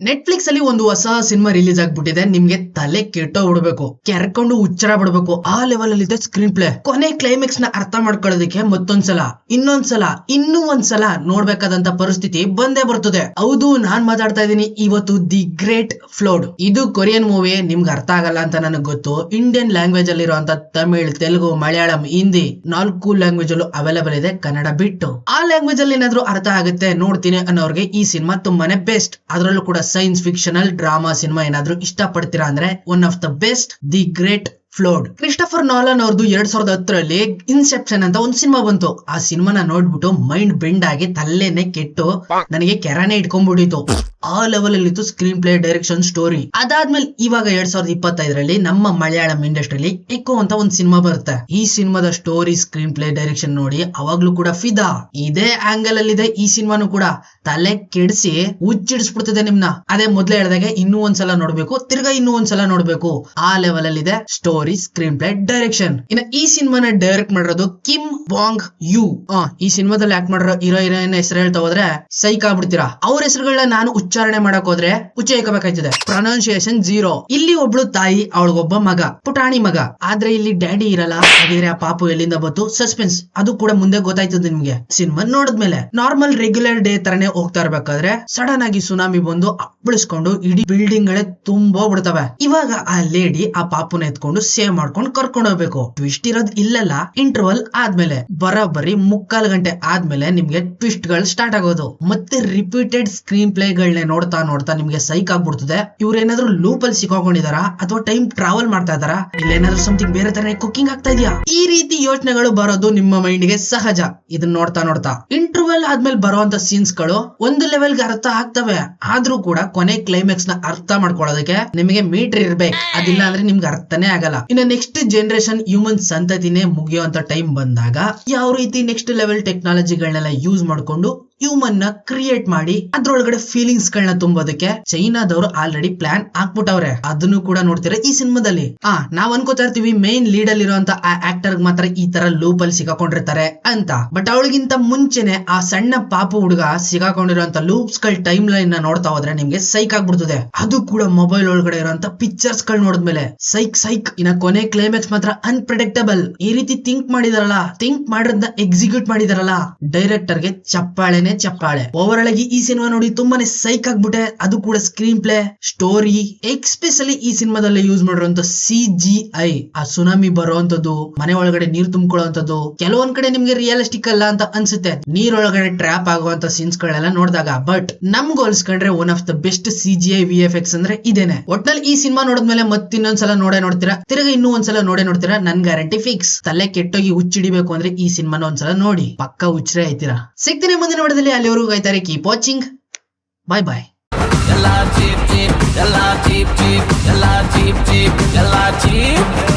Netflix ಅಲ್ಲಿ ಒಂದು ಹೊಸ ಸಿನಿಮಾ ರಿಲೀಸ್ ಆಗ್ಬಿಟ್ಟಿದೆ. ನಿಮ್ಗೆ ತಲೆ ಕೆಟ್ಟೋ ಬಿಡ್ಬೇಕು, ಕೆರ್ಕೊಂಡು ಹುಚ್ಚರ ಬಿಡ್ಬೇಕು, ಆ ಲೆವೆಲ್ ಅಲ್ಲಿ ಇದೆ ಸ್ಕ್ರೀನ್ ಪ್ಲೇ. ಕೊನೆ ಕ್ಲೈಮ್ಯಾಕ್ಸ್ ನ ಅರ್ಥ ಮಾಡ್ಕೊಳ್ಳೋದಕ್ಕೆ ಮತ್ತೊಂದ್ಸಲ ಇನ್ನೂ ಒಂದ್ಸಲ ನೋಡ್ಬೇಕಾದಂತ ಪರಿಸ್ಥಿತಿ ಬಂದೇ ಬರ್ತದೆ. ಹೌದು, ನಾನ್ ಮಾತಾಡ್ತಾ ಇದ್ದೀನಿ ಇವತ್ತು ದಿ ಗ್ರೇಟ್ ಫ್ಲೋಡ್. ಇದು ಕೊರಿಯನ್ ಮೂವಿ, ನಿಮ್ಗೆ ಅರ್ಥ ಆಗಲ್ಲ ಅಂತ ನನಗೆ ಗೊತ್ತು. ಇಂಡಿಯನ್ ಲ್ಯಾಂಗ್ವೇಜ್ ಅಲ್ಲಿ ಇರುವಂತ ತಮಿಳ್, ತೆಲುಗು, ಮಲಯಾಳಂ, ಹಿಂದಿ 4 ಲ್ಯಾಂಗ್ವೇಜ್ ಅಲ್ಲೂ ಅವೈಲೇಬಲ್ ಇದೆ, ಕನ್ನಡ ಬಿಟ್ಟು. ಆ ಲ್ಯಾಂಗ್ವೇಜ್ ಅಲ್ಲಿ ಏನಾದ್ರೂ ಅರ್ಥ ಆಗುತ್ತೆ ನೋಡ್ತೀನಿ ಅನ್ನೋರ್ಗೆ ಈ ಸಿನಿಮಾ ತುಂಬಾನೇ ಬೆಸ್ಟ್. ಅದರಲ್ಲೂ ಕೂಡ ಸೈನ್ಸ್ ಫಿಕ್ಷನಲ್ ಡ್ರಾಮಾ ಸಿನಿಮಾ ಏನಾದ್ರೂ ಇಷ್ಟ ಪಡ್ತೀರಾ ಅಂದ್ರೆ one of the best, the great flawed. Christopher Nolan ಅವ್ರದ್ದು 2010ರಲ್ಲಿ ಇನ್ಸೆಪ್ಷನ್ ಅಂತ ಒಂದು ಸಿನಿಮಾ ಬಂತು. ಆ ಸಿನಿಮಾನ ನೋಡ್ಬಿಟ್ಟು ಮೈಂಡ್ ಬೆಂಡ್ ಆಗಿ ತಲೆನೆ ಕೆಟ್ಟು ನನಗೆ ಕೆರಾನೆ ಇಟ್ಕೊಂಡ್ಬಿಟ್ಟಿತ್ತು. ಆ ಲೆವೆಲ್ ಅಲ್ಲಿ ಇತ್ತು ಸ್ಕ್ರೀನ್ ಪ್ಲೇ, ಡೈರೆಕ್ಷನ್, ಸ್ಟೋರಿ. ಅದಾದ್ಮೇಲೆ ಇವಾಗ 2025ರಲ್ಲಿ ನಮ್ಮ ಮಲಯಾಳಂ ಇಂಡಸ್ಟ್ರಿಯಲ್ಲಿ ಎಕೋ ಅಂತ ಒಂದು ಸಿನಿಮಾ ಬರುತ್ತೆ. ಈ ಸಿನಿಮಾದ ಸ್ಟೋರಿ, ಸ್ಕ್ರೀನ್ ಪ್ಲೇ, ಡೈರೆಕ್ಷನ್ ನೋಡಿ ಅವಾಗ್ಲೂ ಕೂಡ ಫಿದಾ. ಇದೇ ಆಂಗಲ್ ಅಲ್ಲಿ ಇದೆ ಈ ಸಿನಿಮಾನು ಕೂಡ. ತಲೆ ಕೆಡಿಸಿ ಹುಚ್ಚಿಡಿಸ್ಬಿಡ್ತದೆ ನಿಮ್ನ. ಅದೇ ಮೊದ್ಲೇ ಹೇಳಿದಾಗೆ ಇನ್ನೂ ಒಂದ್ಸಲ ನೋಡ್ಬೇಕು, ತಿರ್ಗಾ ಇನ್ನೂ ಒಂದ್ಸಲ ನೋಡ್ಬೇಕು, ಆ ಲೆವೆಲ್ ಅಲ್ಲಿ ಇದೆ ಸ್ಟೋರಿ, ಸ್ಕ್ರೀನ್ ಪ್ಲೇ, ಡೈರೆಕ್ಷನ್. ಇನ್ನ ಈ ಸಿನಿಮಾನ ಡೈರೆಕ್ಟ್ ಮಾಡಿರೋದು ಕಿಮ್ ಬಾಂಗ್ ಯು. ಈ ಸಿನಿಮಾದಲ್ಲಿ ಆಕ್ಟ್ ಮಾಡಿರೋ ಹೀರೋಯಿನ್ ಹೆಸರು ಹೇಳ್ತಾ ಹೋದ್ರೆ ಸೈಕ್ ಆಗ್ಬಿಡ್ತೀರಾ. ಅವ್ರ ಹೆಸರುಗಳನ್ನ ನಾನು ಉಚ್ಚಾರಣೆ ಮಾಡಕ್ ಹೋದ್ರೆ ಹುಚ್ಚ ಹಾಕಬೇಕಾಯ್ತದೆ. ಪ್ರೊನೌನ್ಸಿಯೇಷನ್ 0. ಇಲ್ಲಿ ಒಬ್ಳು ತಾಯಿ, ಅವಳಿಗೊಬ್ಬ ಮಗ, ಪುಟಾಣಿ ಮಗ. ಆದ್ರೆ ಇಲ್ಲಿ ಡ್ಯಾಡಿ ಇರಲ್ಲ. ಹಾಗಿದ್ರೆ ಆ ಪಾಪು ಎಲ್ಲಿಂದ ಬಂತು? ಸಸ್ಪೆನ್ಸ್. ಅದು ಕೂಡ ಮುಂದೆ ಗೊತ್ತಾಯ್ತದೆ ನಿಮ್ಗೆ ಸಿನಿಮಾ ನೋಡಿದ್ಮೇಲೆ. ನಾರ್ಮಲ್ ರೆಗ್ಯುಲರ್ ಡೇ ತರನೇ ಹೋಗ್ತಾ ಇರ್ಬೇಕಾದ್ರೆ ಸಡನ್ ಆಗಿ ಸುನಾಮಿ ಬಂದು ಅಪ್ಪಳಿಸ್ಕೊಂಡು ಇಡೀ ಬಿಲ್ಡಿಂಗ್ ಗಳೇ ತುಂಬಾ ಬಿಡ್ತವೆ. ಇವಾಗ ಆ ಲೇಡಿ ಆ ಪಾಪುನ ಎತ್ಕೊಂಡು ಸೇವ್ ಮಾಡ್ಕೊಂಡು ಕರ್ಕೊಂಡು ಹೋಗ್ಬೇಕು. ಟ್ವಿಸ್ಟ್ ಇರೋದು ಇಲ್ಲೆಲ್ಲ ಇಂಟರ್ವಲ್ ಆದ್ಮೇಲೆ. ಬರೋಬ್ಬರಿ 3/4 ಗಂಟೆ ಆದ್ಮೇಲೆ ನಿಮ್ಗೆ ಟ್ವಿಸ್ಟ್ ಗಳು ಸ್ಟಾರ್ಟ್ ಆಗೋದು. ಮತ್ತೆ ರಿಪೀಟೆಡ್ ಸ್ಕ್ರೀನ್ ಪ್ಲೇ ಗಳನ್ನ ನೋಡ್ತಾ ನಿಮ್ಗೆ ಸೈಕ್ ಆಗ್ಬಿಡ್ತದೆ. ಇವ್ರೇನಾದ್ರೂ ಲೂಪ್ ಅಲ್ಲಿ ಸಿಕ್ಕಾಕೊಂಡಿದಾರಾ ಅಥವಾ ಟೈಮ್ ಟ್ರಾವೆಲ್ ಮಾಡ್ತಾ ಇದಾರಾ, ಇಲ್ಲೇನಾದ್ರೂ ಸಮಥಿಂಗ್ ಬೇರೆ ತರ ಕುಕಿಂಗ್ ಆಗ್ತಾ ಇದೆಯಾ? ಈ ರೀತಿ ಯೋಚನೆಗಳು ಬರೋದು ನಿಮ್ಮ ಮೈಂಡ್ ಗೆ ಸಹಜ. ಇದನ್ನ ನೋಡ್ತಾ ಇಂಟರ್ವಲ್ ಆದ್ಮೇಲೆ ಬರುವಂತ ಸೀನ್ಸ್ ಗಳು ಒಂದು ಲೆವೆಲ್ ಗೆ ಅರ್ಥ ಆಗ್ತವೆ. ಆದ್ರೂ ಕೂಡ ಕೊನೆ ಕ್ಲೈಮ್ಯಾಕ್ಸ್ ನ ಅರ್ಥ ಮಾಡ್ಕೊಳ್ಳೋದಕ್ಕೆ ನಿಮಗೆ ಮೀಟರ್ ಇರ್ಬೇಕು. ಅದಿಲ್ಲ ಅಂದ್ರೆ ನಿಮ್ಗೆ ಅರ್ಥನೇ ಆಗಲ್ಲ. ಇನ್ನು ನೆಕ್ಸ್ಟ್ ಜನರೇಷನ್ ಹ್ಯೂಮನ್ ಸಂತತಿನೇ ಮುಗಿಯುವಂತ ಟೈಮ್ ಬಂದಾಗ ಯಾವ ರೀತಿ ನೆಕ್ಸ್ಟ್ ಲೆವೆಲ್ ಟೆಕ್ನಾಲಜಿಗಳನ್ನೆಲ್ಲ ಯೂಸ್ ಮಾಡ್ಕೊಂಡು ಹ್ಯೂಮನ್ ನ ಕ್ರಿಯೇಟ್ ಮಾಡಿ ಅದ್ರೊಳಗಡೆ ಫೀಲಿಂಗ್ಸ್ ಗಳನ್ನ ತುಂಬೋದಕ್ಕೆ ಚೈನಾದವರು ಆಲ್ರೆಡಿ ಪ್ಲಾನ್ ಹಾಕ್ಬಿಟ್ಟವ್ರೆ. ಅದನ್ನು ಕೂಡ ನೋಡ್ತೀರಾ ಈ ಸಿನಿಮಾದಲ್ಲಿ. ನಾವ್ ಅನ್ಕೋತಾ ಇರ್ತೀವಿ ಮೇನ್ ಲೀಡ್ ಅಲ್ಲಿ ಇರುವಂತ ಆ ಆಕ್ಟರ್ ಮಾತ್ರ ಈ ತರ ಲೂಪ್ ಅಲ್ಲಿ ಸಿಕ್ಕಾಕೊಂಡಿರ್ತಾರೆ ಅಂತ. ಬಟ್ ಅವಳಿಗಿಂತ ಮುಂಚೆನೆ ಆ ಸಣ್ಣ ಪಾಪು ಹುಡುಗ ಸಿಕ್ಕಾಕೊಂಡಿರುವಂತ ಲೂಪ್ಸ್ ಗಳ ಟೈಮ್ ಲೈನ್ ನ ನೋಡ್ತಾ ಹೋದ್ರೆ ನಿಮ್ಗೆ ಸೈಕ್ ಆಗ್ಬಿಡ್ತದೆ. ಅದು ಕೂಡ ಮೊಬೈಲ್ ಒಳಗಡೆ ಇರುವಂತ ಪಿಕ್ಚರ್ಸ್ ಗಳು ನೋಡಿದ್ಮೇಲೆ ಸೈಕ್. ಇನ್ನ ಕೊನೆ ಕ್ಲೈಮ್ಯಾಕ್ಸ್ ಮಾತ್ರ ಅನ್ಪ್ರೆಡಿಕ್ಟಬಲ್. ಈ ರೀತಿ ಥಿಂಕ್ ಮಾಡಿದ್ರನ್ನ ಎಕ್ಸಿಕ್ಯೂಟ್ ಮಾಡಿದಾರಲ್ಲ, ಡೈರೆಕ್ಟರ್ ಗೆ ಚಪ್ಪಾಳೆ. ಓವರ್ ಆಗಿ ಈ ಸಿನಿಮಾ ನೋಡಿ ತುಂಬಾನೇ ಸೈಕ್ ಆಗ್ಬಿಟ್ಟೆ. ಅದು ಕೂಡ ಸ್ಕ್ರೀನ್ ಪ್ಲೇ, ಸ್ಟೋರಿ, ಎಕ್ಸ್ಪೆಷಲಿ ಈ ಸಿನಿಮಾದಲ್ಲಿ ಯೂಸ್ ಮಾಡಿರುವಂತ CGI, ಆ ಸುನಾಮಿ ಬರುವಂತದ್ದು, ಮನೆ ಒಳಗಡೆ ನೀರು ತುಂಬಿಕೊಳ್ಳುವಂತದ್ದು, ಕೆಲವೊಂದ್ ಕಡೆ ನಿಮ್ಗೆ ರಿಯಲಿಸ್ಟಿಕ್ ಅಲ್ಲ ಅಂತ ಅನ್ಸುತ್ತೆ ನೀರೊಳಗಡೆ ಟ್ರ್ಯಾಪ್ ಆಗುವಂತ ಸೀನ್ಸ್ ಗಳೆಲ್ಲ ನೋಡಿದಾಗ. ಬಟ್ ನಮ್ಗೆ ಹೋಲಿಸ್ಕೊಂಡ್ರೆ one of the best CGI VFX ಅಂದ್ರೆ ಇದೇನೆ. ಒಟ್ನಲ್ಲಿ ಈ ಸಿನಿಮಾ ನೋಡಿದ್ಮೇಲೆ ಮತ್ತಿನ್ನೊಂದ್ಸಲ ನೋಡ್ತೀರಾ, ತಿರ್ಗ ಇನ್ನೂ ಒಂದ್ಸಲ ನೋಡ್ತೀರಾ. ನನ್ ಗ್ಯಾರಂಟಿ ಫಿಕ್ಸ್. ತಲೆ ಕೆಟ್ಟೋಗಿ ಹುಚ್ಚಿಡಿಬೇಕು ಅಂದ್ರೆ ಈ ಸಿನಿಮಾನ ಒಂದ್ಸಲ ನೋಡಿ, ಪಕ್ಕ ಹುಚ್ಚರೇ ಆಯ್ತೀರಾ. ಸಿಗ್ತೀನಿ ಮುಂದಿನ ವಿಡಿಯೋದಲ್ಲಿ. ಅಲ್ಲಿವರೆಗೂ ಕಾಯ್ತಾರೆ. Keep watching. ಬಾಯ್ ಬಾಯ್. ಎಲ್ಲ ಚೀಪ್